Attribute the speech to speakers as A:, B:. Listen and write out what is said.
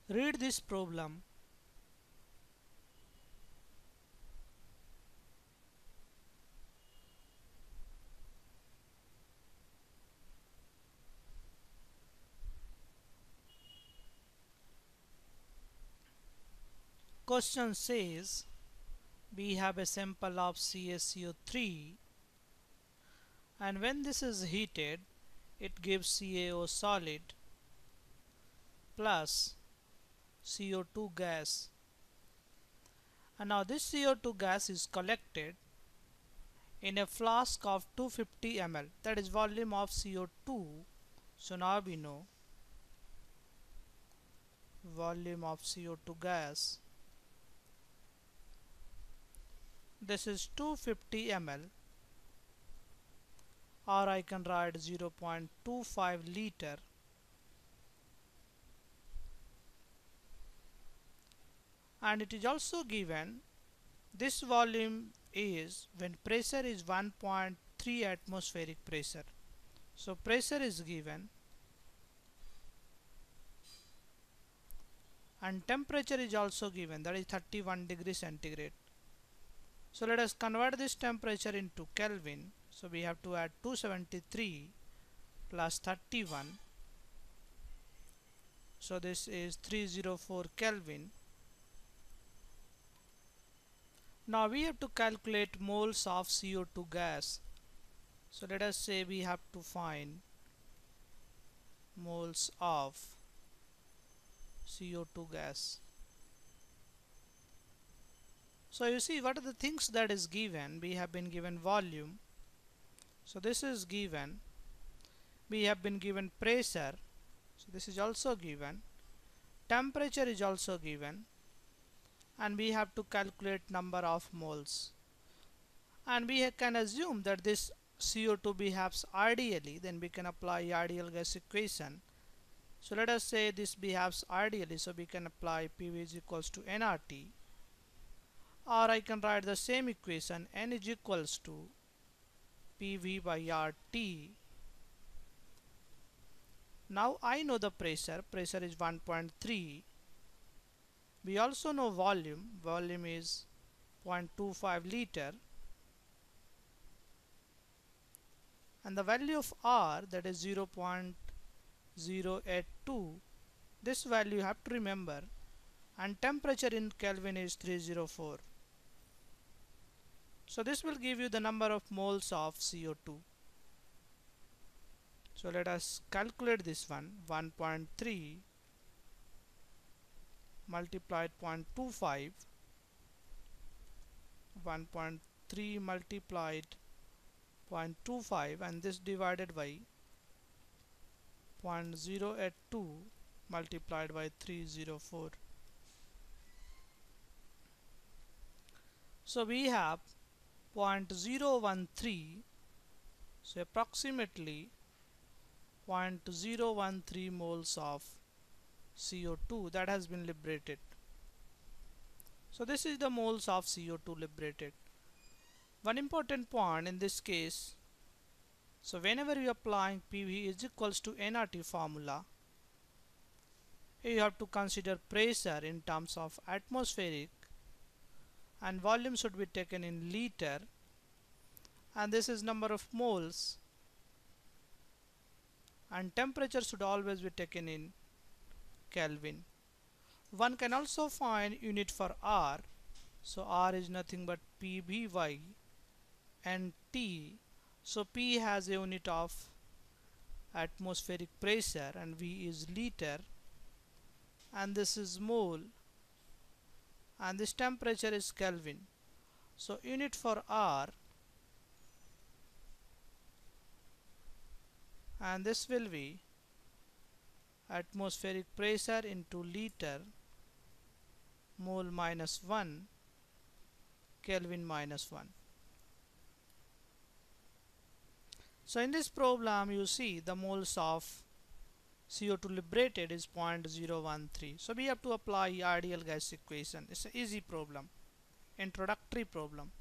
A: Read this problem. Question says we have a sample of CaCO3, and when this is heated it gives CaO solid plus CO2 gas, and now this CO2 gas is collected in a flask of 250 ml, that is volume of CO2. So now we know volume of CO2 gas, this is 250 ml, or I can write 0.25 liter, and it is also given this volume is when pressure is 1.3 atmospheric pressure. So pressure is given and temperature is also given, that is 31 degrees centigrade. So let us convert this temperature into Kelvin. So we have to add 273 plus 31. So this is 304 Kelvin. Now we have to calculate moles of CO2 gas. So let us say we have to find moles of CO2 gas. So you see what are the things that is given. We have been given volume. So this is given. We have been given pressure. So this is also given. Temperature is also given. And we have to calculate number of moles. And we can assume that this CO2 behaves ideally. Then we can apply ideal gas equation. So let us say this behaves ideally. So we can apply PV is equals to nRT. Or I can write the same equation, N is equals to PV by RT. Now I know the pressure is 1.3. We also know volume is 0.25 liter, and the value of R, that is 0.082. This value you have to remember, and temperature in Kelvin is 304. So this will give you the number of moles of CO2. So let us calculate this one. 1.3 multiplied 0.25, 1.3 multiplied 0.25, and this divided by 0.082 multiplied by 304. So we have 0.013, so approximately 0.013 moles of CO2 that has been liberated. So this is the moles of CO2 liberated. One important point in this case, so whenever you are applying PV is equals to nRT formula, you have to consider pressure in terms of atmospheric, and volume should be taken in liter, and this is number of moles, and temperature should always be taken in Kelvin. One can also find unit for R. So R is nothing but PV and T. So P has a unit of atmospheric pressure and V is liter, and this is mole, and this temperature is Kelvin. So unit for R, and this will be atmospheric pressure into liter, mole minus 1, Kelvin minus 1. So in this problem you see the moles of CO2 liberated is 0.013. So we have to apply ideal gas equation. It's an easy problem, introductory problem.